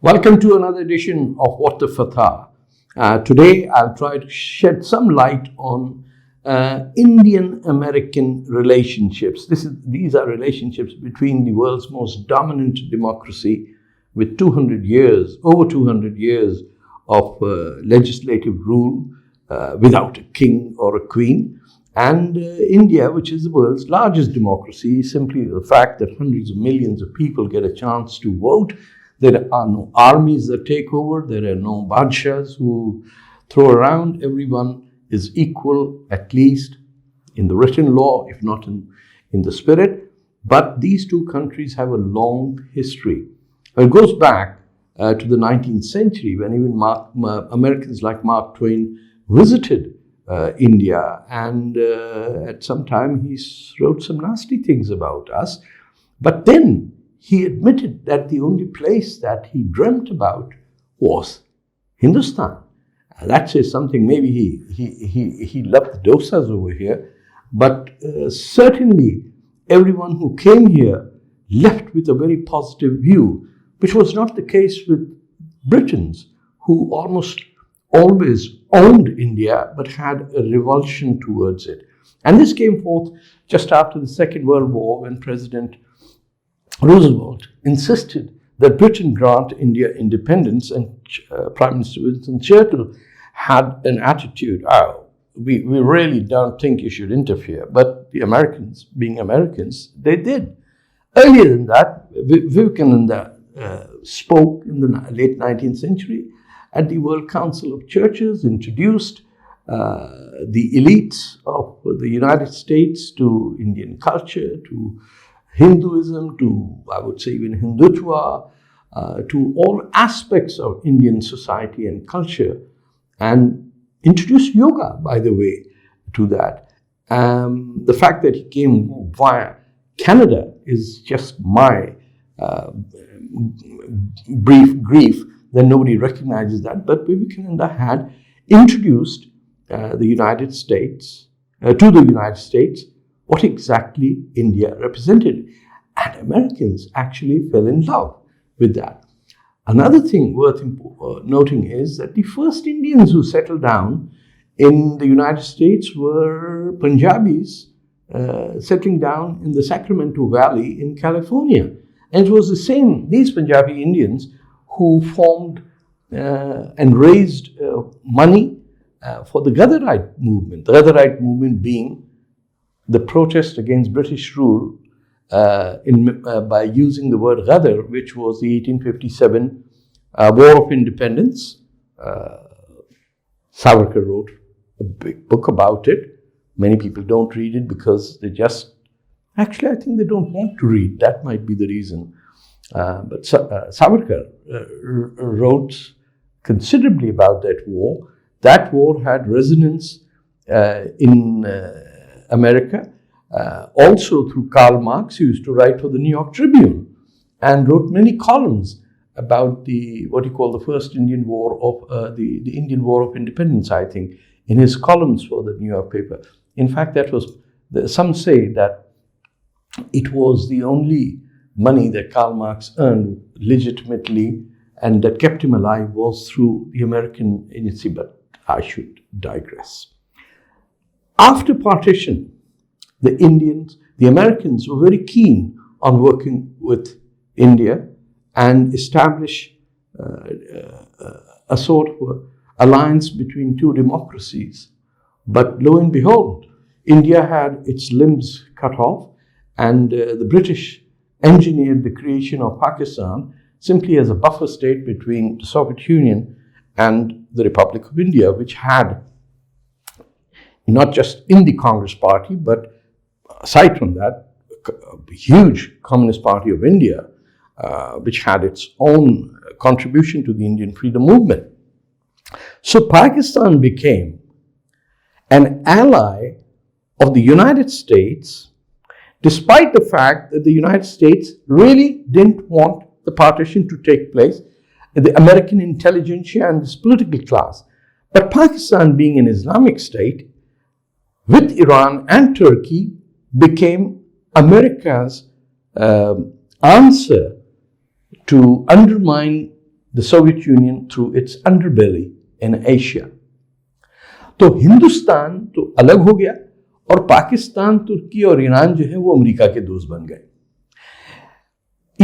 Welcome to another edition of What the Fatah. Today I'll try to shed some light on Indian-American relationships. These are relationships between the world's most dominant democracy with over 200 years of legislative rule without a king or a queen, and India, which is the world's largest democracy. Simply the fact that hundreds of millions of people get a chance to vote. There are no armies that take over. There are no badshahs who throw around. Everyone is equal, at least in the written law, if not in the spirit. But these two countries have a long history. It goes back to the 19th century, when even Americans like Mark Twain visited India, and at some time he wrote some nasty things about us. But then he admitted that the only place that he dreamt about was Hindustan. That says something. Maybe he loved the dosas over here, but certainly everyone who came here left with a very positive view, which was not the case with Britons, who almost always owned India but had a revulsion towards it. And this came forth just after the Second World War, when President Roosevelt insisted that Britain grant India independence, and Prime Minister Winston Churchill had an attitude, we really don't think you should interfere. But the Americans, being Americans, they did. Earlier than that, Vivekananda spoke in the late 19th century at the World Council of Churches, introduced the elites of the United States to Indian culture, to Hinduism, to, I would say, even Hindutva, to all aspects of Indian society and culture, and introduced yoga, by the way, to that. The fact that he came via Canada is just my brief grief that nobody recognizes that. But Vivekananda had introduced the United States to the United States what exactly India represented. And Americans actually fell in love with that. Another thing worth noting is that the first Indians who settled down in the United States were Punjabis settling down in the Sacramento Valley in California. And it was these Punjabi Indians who formed and raised money for the Ghadarite movement. The Ghadarite movement being the protest against British rule by using the word Ghadar, which was the 1857 War of Independence. Savarkar wrote a big book about it. Many people don't read it because I think they don't want to read. That might be the reason. But Savarkar wrote considerably about that war. That war had resonance in America, also through Karl Marx, who used to write for the New York Tribune and wrote many columns about what he called the first Indian War of the Indian War of Independence, I think, in his columns for the New York paper. In fact, some say that it was the only money that Karl Marx earned legitimately and that kept him alive was through the American agency, but I should digress. After partition, the Americans were very keen on working with India and establish a sort of alliance between two democracies. But lo and behold, India had its limbs cut off, and the British engineered the creation of Pakistan simply as a buffer state between the Soviet Union and the Republic of India, which had, not just in the Congress Party, but aside from that, a huge Communist Party of India, which had its own contribution to the Indian freedom movement. So Pakistan became an ally of the United States, despite the fact that the United States really didn't want the partition to take place, the American intelligentsia and this political class. But Pakistan, being an Islamic state, with Iran and Turkey, became America's answer to undermine the Soviet Union through its underbelly in Asia. तो हिंदुस्तान तो अलग हो गया और पाकिस्तान, तुर्की और Iran जो है वो अमेरिका के दोस्त बन गए।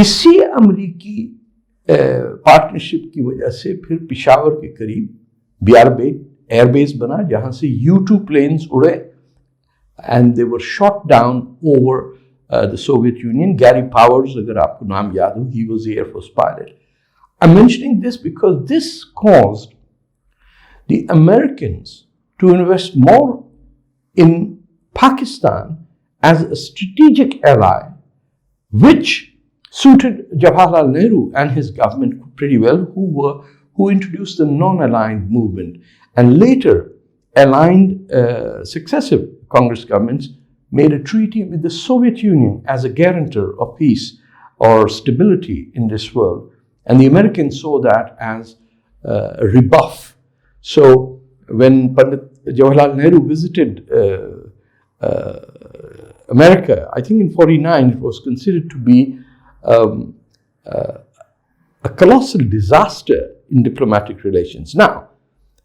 इसी अमेरिकी पार्टनरशिप की वजह से फिर पेशावर के करीब बियारबेट एयरबेस बना, जहां से U-2 प्लेन्स उड़े and they were shot down over the Soviet union. Gary powers, अगर आपको नाम याद हो, he was the air force pilot. I am mentioning this because this caused the Americans to invest more in Pakistan as a strategic ally, which suited Jawaharlal Nehru and his government pretty well, who introduced the non-aligned movement, and later aligned successive Congress governments made a treaty with the Soviet Union as a guarantor of peace or stability in this world, and the Americans saw that as a rebuff. So when Pandit Jawaharlal Nehru visited America, I think in 49, it was considered to be a colossal disaster in diplomatic relations. Now,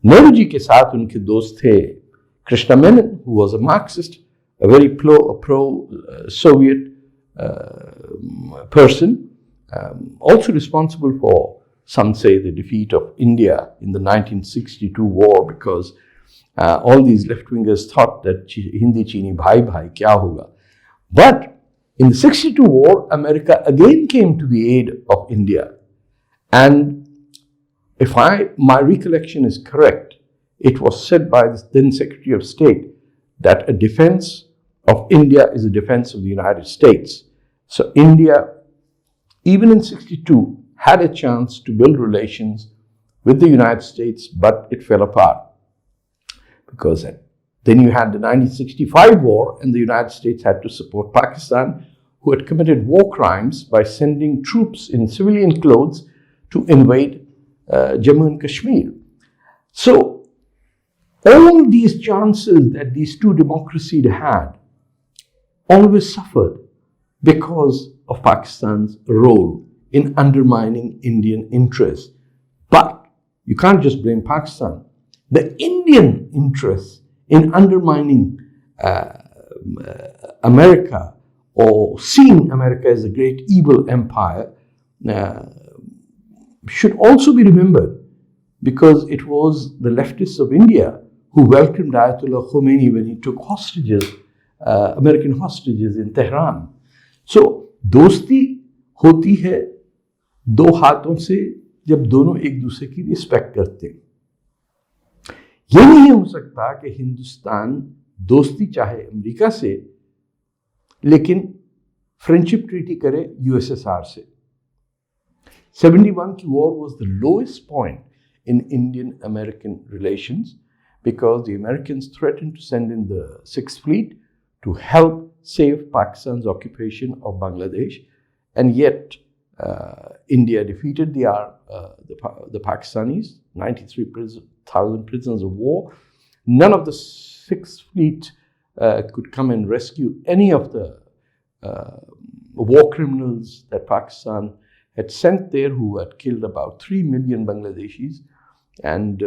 Nehru ji ke saath unke dost the Krishna Menon, who was a Marxist, a very pro-Soviet person, also responsible for, some say, the defeat of India in the 1962 war, because all these left-wingers thought that Hindi Chini bhai bhai kya hoga. But in the 62 war, America again came to the aid of India. And if my recollection is correct, it was said by the then Secretary of State that a defense of India is a defense of the United States. So India, even in 62, had a chance to build relations with the United States, but it fell apart. Because then you had the 1965 war, and the United States had to support Pakistan, who had committed war crimes by sending troops in civilian clothes to invade Jammu and Kashmir. So all these chances that these two democracies had always suffered because of Pakistan's role in undermining Indian interests. But you can't just blame Pakistan. The Indian interest in undermining America, or seeing America as a great evil empire, should also be remembered, because it was the leftists of India who welcomed Ayatollah Khomeini when he took hostages, American hostages in Tehran. So, दोस्ती होती है दो हाथों से जब दोनों एक दूसरे की रिस्पेक्ट करते हैं। ये नहीं हो सकता कि हिंदुस्तान दोस्ती चाहे अमेरिका से, लेकिन फ्रेंडशिप ट्रीटी करे USSR से। 71 की war was the lowest point in Indian-American relations, because the Americans threatened to send in the Sixth Fleet to help save Pakistan's occupation of Bangladesh, and yet India defeated the Pakistanis, 93,000 prisoners of war. None of the Sixth Fleet could come and rescue any of the war criminals that Pakistan had sent there, who had killed about 3 million Bangladeshis. And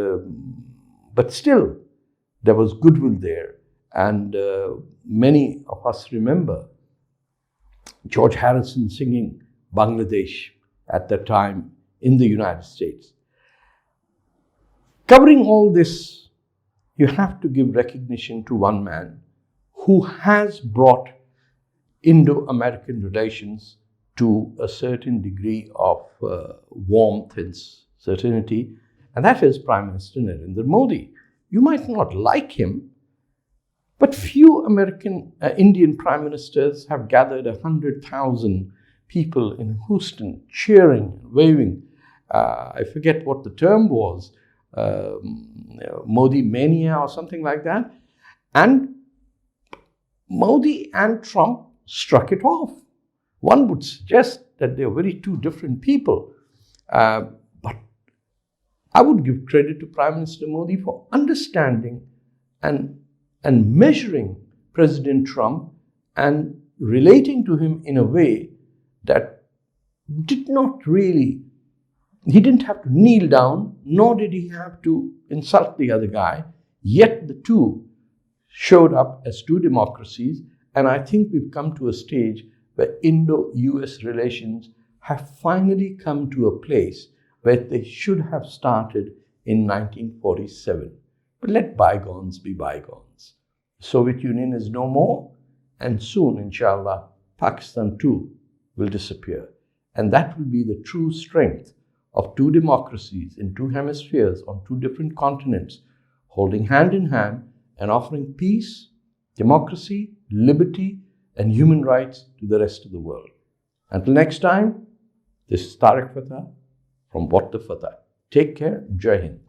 but still, there was goodwill there. And many of us remember George Harrison singing Bangladesh at that time in the United States. Covering all this, you have to give recognition to one man who has brought Indo-American relations to a certain degree of warmth and certainty, and that is Prime Minister Narendra Modi. You might not like him, but few Indian prime ministers have gathered 100,000 people in Houston cheering, waving. I forget what the term was, Modi mania or something like that. And Modi and Trump struck it off. One would suggest that they are very two different people. But I would give credit to Prime Minister Modi for understanding and measuring President Trump and relating to him in a way that did not really He didn't have to kneel down, nor did he have to insult the other guy, yet the two showed up as two democracies, and I think we've come to a stage where Indo-US relations have finally come to a place where they should have started in 1947. But let bygones be bygones. The Soviet Union is no more, and soon, inshallah, Pakistan too will disappear. And that will be the true strength of two democracies in two hemispheres on two different continents, holding hand in hand and offering peace, democracy, liberty, and human rights to the rest of the world. Until next time, this is Tarek Fatah from What the Fatah. Take care. Jai Hind.